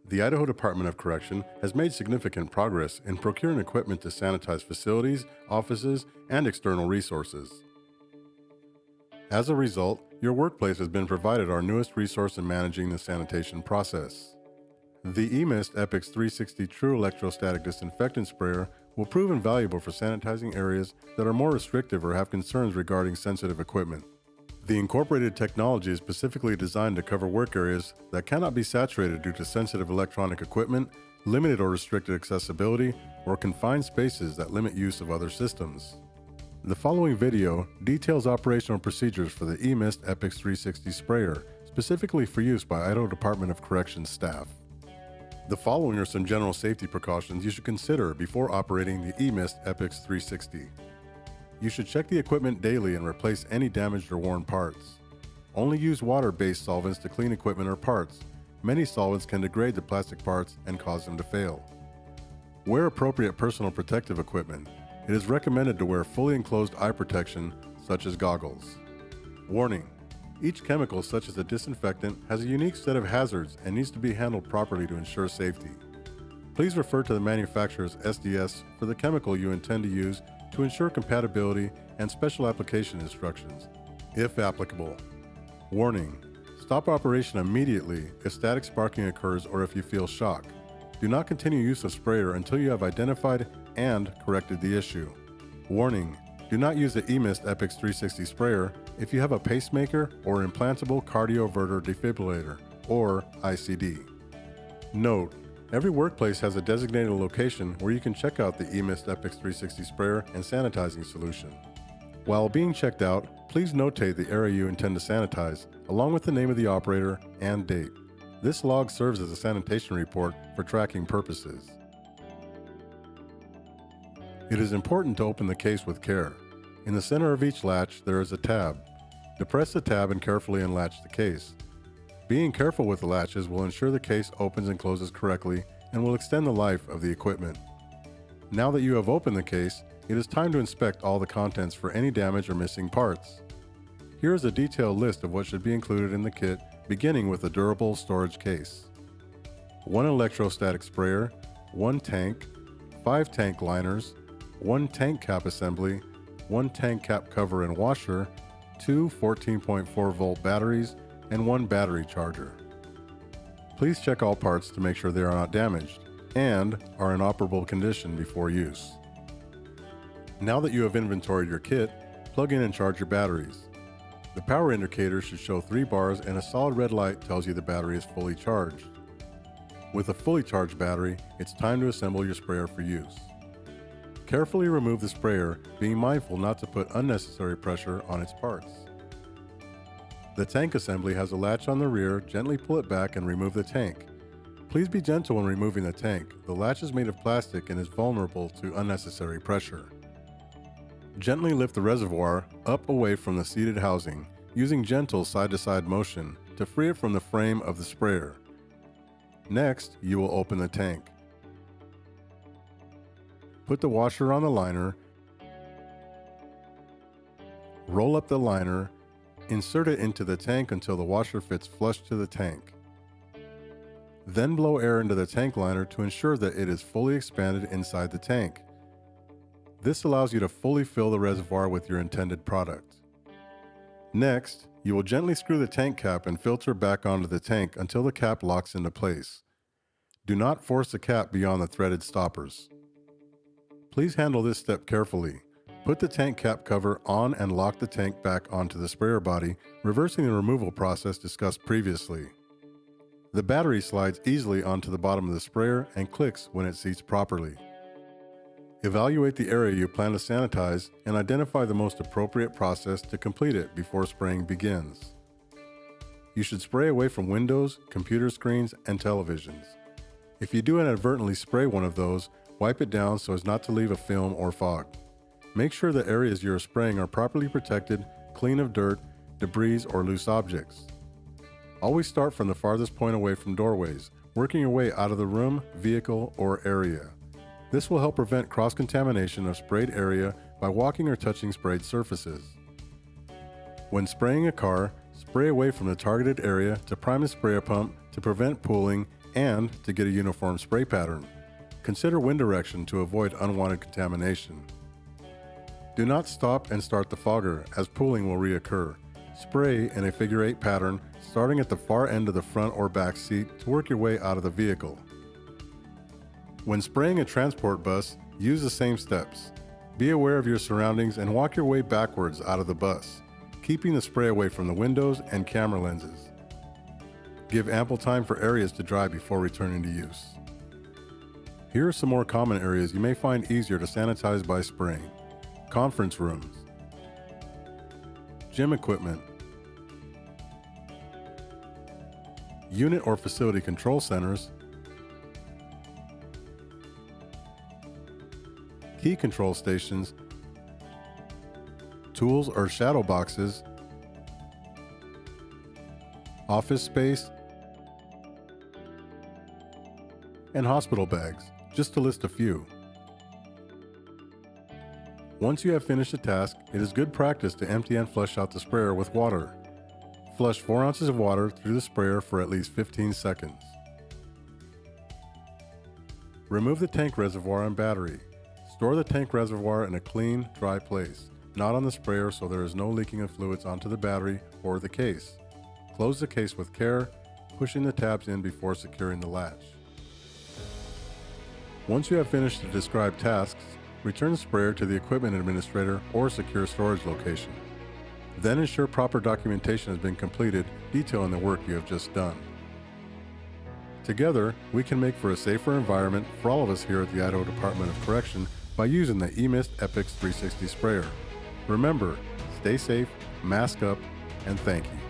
The Idaho Department of Correction has made significant progress in procuring equipment to sanitize facilities, offices, and external resources. As a result, your workplace has been provided our newest resource in managing the sanitation process. The EMist Epix 360 True Electrostatic Disinfectant Sprayer will prove invaluable for sanitizing areas that are more restrictive or have concerns regarding sensitive equipment. The incorporated technology is specifically designed to cover work areas that cannot be saturated due to sensitive electronic equipment, limited or restricted accessibility, or confined spaces that limit use of other systems. The following video details operational procedures for the EMist Epix 360 sprayer, specifically for use by Idaho Department of Corrections staff. The following are some general safety precautions you should consider before operating the EMist Epix 360. You should check the equipment daily and replace any damaged or worn parts. Only use water-based solvents to clean equipment or parts. Many solvents can degrade the plastic parts and cause them to fail. Wear appropriate personal protective equipment. It is recommended to wear fully enclosed eye protection, such as goggles. Warning: each chemical, such as a disinfectant, has a unique set of hazards and needs to be handled properly to ensure safety. Please refer to the manufacturer's SDS for the chemical you intend to use to ensure compatibility and special application instructions, if applicable. Warning: stop operation immediately if static sparking occurs or if you feel shock. Do not continue use of sprayer until you have identified and corrected the issue. Warning: do not use the EMist Epix 360 sprayer if you have a pacemaker or implantable cardioverter defibrillator, or ICD. Note: every workplace has a designated location where you can check out the EMist Epix 360 sprayer and sanitizing solution. While being checked out, please notate the area you intend to sanitize, along with the name of the operator and date. This log serves as a sanitation report for tracking purposes. It is important to open the case with care. In the center of each latch, there is a tab. Depress the tab and carefully unlatch the case. Being careful with the latches will ensure the case opens and closes correctly and will extend the life of the equipment. Now that you have opened the case, it is time to inspect all the contents for any damage or missing parts. Here is a detailed list of what should be included in the kit, beginning with a durable storage case. 1 electrostatic sprayer, 1 tank, 5 tank liners, 1 tank cap assembly, 1 tank cap cover and washer, 2 14.4 volt batteries, and 1 battery charger. Please check all parts to make sure they are not damaged and are in operable condition before use. Now that you have inventoried your kit, plug in and charge your batteries. The power indicator should show 3 bars and a solid red light tells you the battery is fully charged. With a fully charged battery, it's time to assemble your sprayer for use. Carefully remove the sprayer, being mindful not to put unnecessary pressure on its parts. The tank assembly has a latch on the rear. Gently pull it back and remove the tank. Please be gentle when removing the tank. The latch is made of plastic and is vulnerable to unnecessary pressure. Gently lift the reservoir up away from the seated housing, using gentle side-to-side motion to free it from the frame of the sprayer. Next, you will open the tank. Put the washer on the liner, roll up the liner, insert it into the tank until the washer fits flush to the tank. Then blow air into the tank liner to ensure that it is fully expanded inside the tank. This allows you to fully fill the reservoir with your intended product. Next, you will gently screw the tank cap and filter back onto the tank until the cap locks into place. Do not force the cap beyond the threaded stoppers. Please handle this step carefully. Put the tank cap cover on and lock the tank back onto the sprayer body, reversing the removal process discussed previously. The battery slides easily onto the bottom of the sprayer and clicks when it seats properly. Evaluate the area you plan to sanitize and identify the most appropriate process to complete it before spraying begins. You should spray away from windows, computer screens, and televisions. If you do inadvertently spray one of those, wipe it down so as not to leave a film or fog. Make sure the areas you are spraying are properly protected, clean of dirt, debris, or loose objects. Always start from the farthest point away from doorways, working your way out of the room, vehicle, or area. This will help prevent cross-contamination of sprayed area by walking or touching sprayed surfaces. When spraying a car, spray away from the targeted area to prime the sprayer pump to prevent pooling and to get a uniform spray pattern. Consider wind direction to avoid unwanted contamination. Do not stop and start the fogger, as pooling will reoccur. Spray in a figure 8 pattern, starting at the far end of the front or back seat to work your way out of the vehicle. When spraying a transport bus, use the same steps. Be aware of your surroundings and walk your way backwards out of the bus, keeping the spray away from the windows and camera lenses. Give ample time for areas to dry before returning to use. Here are some more common areas you may find easier to sanitize by spraying. Conference rooms, gym equipment, unit or facility control centers, key control stations, tools or shadow boxes, office space, and hospital bags, just to list a few. Once you have finished the task, it is good practice to empty and flush out the sprayer with water. Flush 4 ounces of water through the sprayer for at least 15 seconds. Remove the tank reservoir and battery. Store the tank reservoir in a clean, dry place, not on the sprayer, so there is no leaking of fluids onto the battery or the case. Close the case with care, pushing the tabs in before securing the latch. Once you have finished the described tasks, return the sprayer to the equipment administrator or secure storage location. Then ensure proper documentation has been completed detailing the work you have just done. Together, we can make for a safer environment for all of us here at the Idaho Department of Correction by using the EMist Epix 360 sprayer. Remember, stay safe, mask up, and thank you.